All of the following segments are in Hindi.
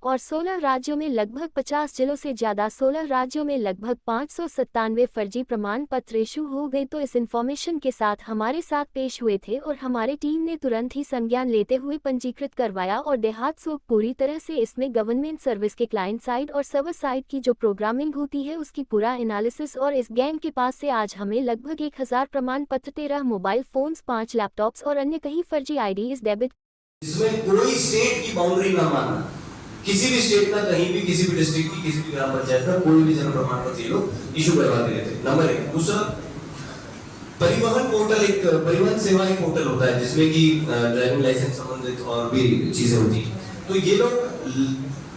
और 16 राज्यों में लगभग 50 जिलों से ज्यादा 16 राज्यों में लगभग 597 फर्जी प्रमाण पत्र इशू हो गए। तो इस इन्फॉर्मेशन के साथ हमारे साथ पेश हुए थे और हमारी टीम ने तुरंत ही संज्ञान लेते हुए पंजीकृत करवाया और देहात सो पूरी तरह से इसमें गवर्नमेंट सर्विस के क्लाइंट साइड और सर्वर साइड की जो प्रोग्रामिंग होती है उसकी पूरा एनालिसिस। और इस गैंग के पास से आज हमें लगभग 1000 प्रमाण पत्र, 13 मोबाइल फोन्स, 5 लैपटॉप्स और अन्य कई फर्जी आईडीज डेबिट, जिसमें कोई स्टेट की बाउंड्री ना मानना, किसी भी स्टेट का कहीं भी किसी भी डिस्ट्रिक्ट की किसी भी ग्राम पंचायत का कोई भी जन्म प्रमाण पत्र ये लोग इशू करवा दे रहे थे। नंबर 1। दूसरा, परिवहन पोर्टल, एक परिवहन सेवा एक पोर्टल होता है जिसमें कि ड्राइविंग लाइसेंस संबंधित और भी चीजें होती हैं। तो ये लोग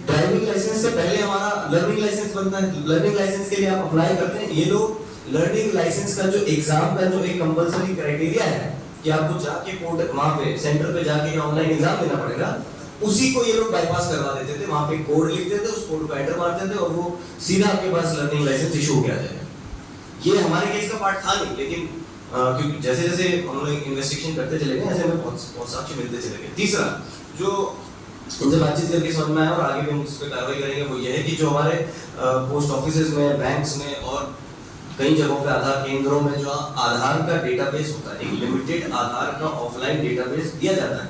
ड्राइविंग लाइसेंस से पहले हमारा लर्निंग लाइसेंस बनता है, लर्निंग लाइसेंस के लिए आप अप्लाई करते हैं। ये लोग लर्निंग लाइसेंस का जो एग्जाम का जो एक कंपलसरी क्राइटेरिया है कि आपको जाके पोर्टल वहां पे सेंटर पे जाके या ऑनलाइन एग्जाम देना पड़ेगा, उसी को ये लोग बाईपास करवा देते थे। वहां पे कोड लिखते थे, उस कोड को एंटर मारते थे और वो सीधा आपके पास लर्निंग लाइसेंस इशू हो गया जाएगा। ये हमारे केस का पार्ट था नहीं, लेकिन क्योंकि जैसे जैसे हम लोग इन्वेस्टिगेशन करते चले गए ऐसे हमें बहुत साक्ष्य मिलते चले गए। तीसरा, जो उनसे बातचीत करके समझ में आया और आगे भी हम उस पर कार्रवाई करेंगे, वो ये है कि जो हमारे पोस्ट ऑफिसेज में, बैंक्स में और कई जगहों पे आधार केंद्रों में जो आधार का डेटाबेस होता है, एक लिमिटेड आधार का ऑफलाइन डेटाबेस दिया जाता है,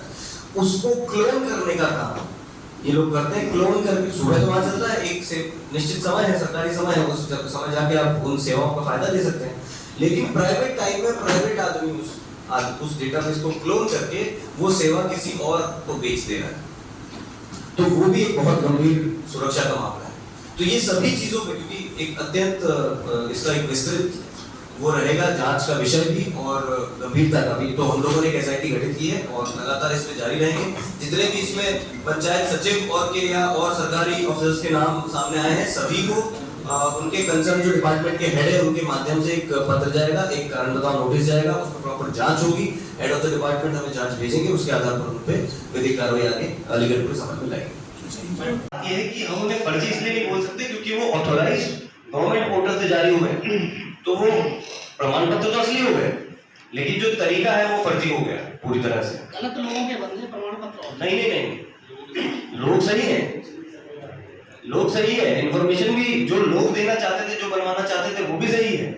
उसको क्लोन करने का काम ये लोग करते हैं। क्लोन करके सुबह तो वहां चलता है, एक से निश्चित समय है, सरकारी समय है, उस समय जाके आप उन सेवाओं का फायदा ले सकते हैं। लेकिन प्राइवेट टाइम में प्राइवेट आदमी उस डेटाबेस को क्लोन करके वो सेवा किसी और को बेच दे रहा है, तो वो भी एक बहुत गंभीर सुरक्षा का मामला है। तो ये सभी चीजों पे, क्योंकि एक अत्यंत इसका एक विस्तृत वो रहेगा जांच का विषय भी और गंभीरता का भी, तो हम लोगों ने एक एसआईटी गठित की है और लगातार इस पे जारी रहेंगे। जितने भी इसमें पंचायत सचिव और के या और सरकारी ऑफिसर्स के नाम सामने आए हैं, सभी को उनके कंसर्न जो डिपार्टमेंट के हेड है उनके माध्यम से एक पत्र जाएगा, एक कारण बताओ नोटिस जाएगा, उस पर प्रॉपर जांच होगी। हेड ऑफ द डिपार्टमेंट हमें जांच भेजेंगे, उसके आधार पर उन पे विधिक कार्रवाई आगे अलीगढ़ पुलिस अमल में लाएगी। ये है कि हम उन्हें फर्जी इसलिए नहीं बोल सकते क्योंकि वो ऑथोराइज्ड गवर्नमेंट पोर्टल से जारी हुए, तो वो प्रमाण पत्र तो असली हो गए, लेकिन जो तरीका है वो फर्जी हो गया पूरी तरह से। गलत लोगों के बदले प्रमाण पत्र नहीं, लोग सही है, लोग सही है, इन्फॉर्मेशन भी जो लोग देना चाहते थे, जो बनवाना चाहते थे वो भी सही है,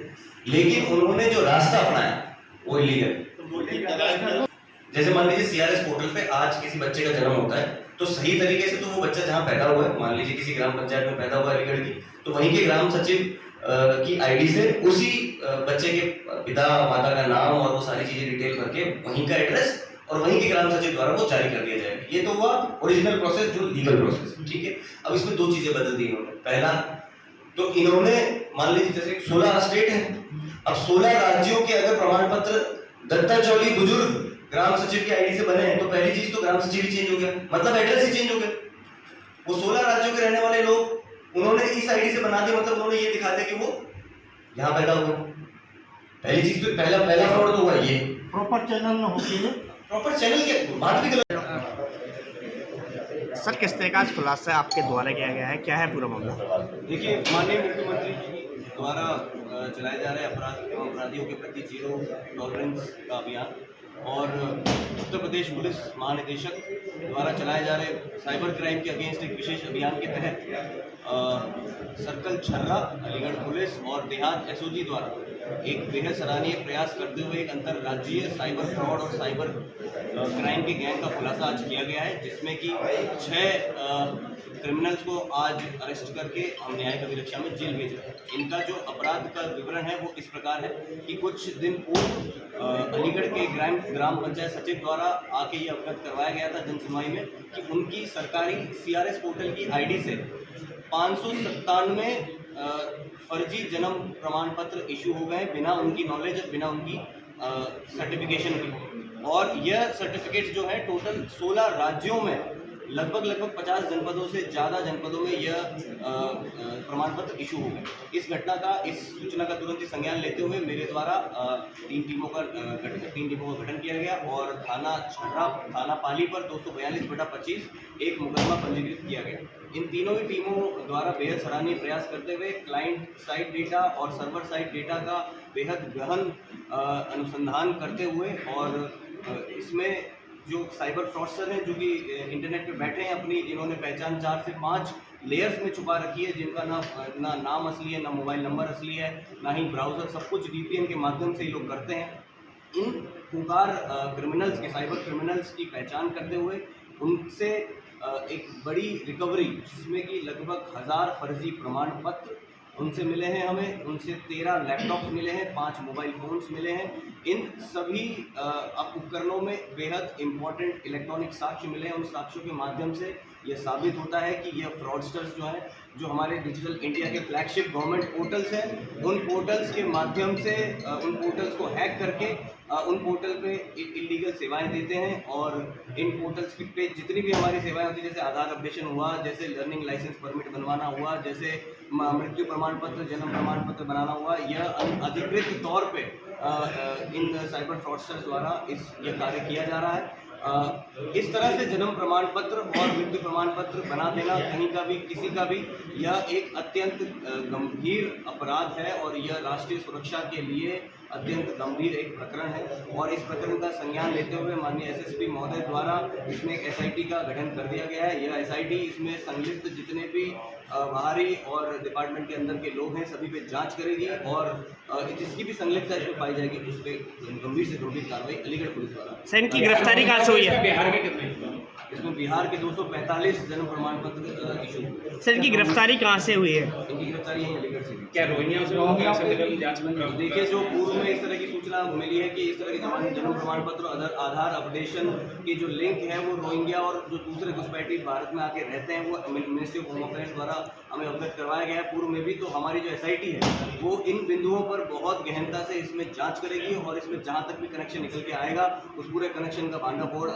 लेकिन उन्होंने जो रास्ता अपनाया वो इलीगल। जैसे मान लीजिए सीआरएस पोर्टल पे आज किसी बच्चे का जन्म होता है, तो सही तरीके से तो वो बच्चा जहाँ पैदा हुआ है, मान लीजिए किसी ग्राम पंचायत में पैदा हुआ अलीगढ़ की, तो वहीं के ग्राम सचिव की आईडी से उसी बच्चे के पिता माता का नाम और वो सारी चीजें डिटेल करके वहीं का एड्रेस और वहीं के ग्राम सचिव द्वारा वो जारी कर दिया जाएगा। ये तो हुआ ओरिजिनल प्रोसेस, जो लीगल प्रोसेस, ठीक है। अब इसमें दो चीजें बदल दी इन्होंने। पहला, तो इन्होंने मान लीजिए जैसे 16 स्टेट है, अब 16 राज्यों के अगर प्रमाण पत्र दत्ताचौली बुजुर्ग ग्राम सचिव की आईडी से बने हैं, तो पहली चीज तो ग्राम सचिव ही चेंज हो गया, मतलब एड्रेस ही चेंज हो गया। वो 16 राज्यों के रहने वाले लोग उन्होंने इस आईडी से बना दिया, मतलब उन्होंने ये दिखा दिया कि वो यहाँ पैदा हुए। पहली चीज तो पहला फ्रॉड तो हुआ ये। प्रॉपर चैनल न होती है, प्रॉपर चैनल के बात भी गलत। सर, किस तरह का खुलासा आपके द्वारा किया गया है, क्या है पूरा मामला? देखिए, माननीय मुख्यमंत्री जी द्वारा चलाए जा रहे अपराध एवं अपराधियों के प्रति जीरो टॉलरेंस का अभियान और उत्तर प्रदेश पुलिस महानिदेशक द्वारा चलाए जा रहे साइबर क्राइम के अगेंस्ट एक विशेष अभियान के तहत सर्कल छर्रा, अलीगढ़ पुलिस और देहात एसओजी द्वारा एक बेहद सराहनीय प्रयास करते हुए एक अंतर्राज्यीय साइबर फ्रॉड और साइबर क्राइम के गैंग का खुलासा आज किया गया है, जिसमें कि 6 क्रिमिनल्स को आज अरेस्ट करके हम न्यायिक अभिरक्षा में जेल भेज रहे हैं। इनका जो अपराध का विवरण है वो इस प्रकार है कि कुछ दिन पूर्व अलीगढ़ के ग्राम पंचायत सचिव द्वारा आके ये अवगत करवाया गया था जन सुनवाई में कि उनकी सरकारी सीआरएस पोर्टल की आईडी से 597 फर्जी जन्म प्रमाण पत्र इशू हो गए बिना उनकी नॉलेज, बिना उनकी सर्टिफिकेशन की। और यह सर्टिफिकेट जो है टोटल 16 राज्यों में लगभग 50 जनपदों से ज़्यादा जनपदों में यह प्रमाण पत्र इशू हो गए। इस सूचना का तुरंत ही संज्ञान लेते हुए मेरे द्वारा 3 टीमों का गठन किया गया और थाना छर्रा, थाना पाली पर 242/25 एक मुकदमा पंजीकृत किया गया। इन तीनों ही टीमों द्वारा बेहद सराहनीय प्रयास करते हुए क्लाइंट साइड डेटा और सर्वर साइड डेटा का बेहद गहन अनुसंधान करते हुए और इसमें जो साइबर फ्रॉडस्टर हैं जो कि इंटरनेट पे बैठे हैं अपनी, जिन्होंने पहचान 4 से 5 लेयर्स में छुपा रखी है, जिनका ना नाम असली है, ना मोबाइल नंबर असली है, ना ही ब्राउज़र, सब कुछ VPN के माध्यम से ही लोग करते हैं। इन खूंखार क्रिमिनल्स के, साइबर क्रिमिनल्स की पहचान करते हुए उनसे एक बड़ी रिकवरी, जिसमें कि लगभग 1000 फर्जी प्रमाण पत्र उनसे मिले हैं हमें, उनसे 13 लैपटॉप मिले हैं, 5 मोबाइल फ़ोन्स मिले हैं। इन सभी उपकरणों में बेहद इम्पॉर्टेंट इलेक्ट्रॉनिक साक्ष्य मिले हैं। उन साक्ष्यों के माध्यम से यह साबित होता है कि यह फ्रॉडस्टर्स जो हैं, जो हमारे डिजिटल इंडिया के फ्लैगशिप गवर्नमेंट पोर्टल्स हैं, उन पोर्टल्स के माध्यम से उन पोर्टल्स को हैक करके उन पोर्टल पे इलीगल सेवाएं देते हैं। और इन पोर्टल्स की पे जितनी भी हमारी सेवाएं होती हैं, जैसे आधार अपडेशन हुआ, जैसे लर्निंग लाइसेंस परमिट बनवाना हुआ, जैसे मृत्यु प्रमाण पत्र, जन्म प्रमाण पत्र बनाना हुआ, यह अधिकृत तौर पे इन साइबर फ्रॉडस्टर्स द्वारा यह कार्य किया जा रहा है। इस तरह से जन्म प्रमाण पत्र और मृत्यु प्रमाण पत्र बना देना कहीं का भी, किसी का भी, यह एक अत्यंत गंभीर अपराध है और यह राष्ट्रीय सुरक्षा के लिए अत्यंत गंभीर एक प्रकरण है। और इस प्रकरण का संज्ञान लेते हुए माननीय SSP महोदय द्वारा इसमें एक SIT का गठन कर दिया गया है। यह SIT इसमें संलिप्त जितने भी बाहरी और डिपार्टमेंट के अंदर के लोग हैं, सभी पे जांच करेगी और जिसकी भी संलिप्तता इसमें पाई जाएगी उस पर गंभीर से गंभीर कार्रवाई अलीगढ़ पुलिस द्वारा। सर, इनकी गिरफ्तारी कहाँ से हुई है? बिहार के कितने? इसमें बिहार के 245 जन्म प्रमाण पत्र इशू। सर, इनकी गिरफ्तारी कहाँ से हुई है? इनकी गिरफ्तारी यहीं अलीगढ़ से। क्या रोहिंग्या उसमें देखिए, जो पूर्व में इस तरह की सूचना मिली है कि इस तरह के जन्म प्रमाण पत्र आधार अपडेशन की जो लिंक है वो रोहिंग्या और जो दूसरे घुसपैठी भारत में आके रहते हैं, वो मिनिस्ट्री ऑफ होम अफेयर्स द्वारा हमें अवगत करवाया गया है पूर्व में भी। तो हमारी जो SIT है वो इन बिंदुओं पर बहुत गहनता से इसमें जांच करेगी और इसमें जहां तक भी कनेक्शन निकल के आएगा, उस पूरे कनेक्शन का भांडाफोड़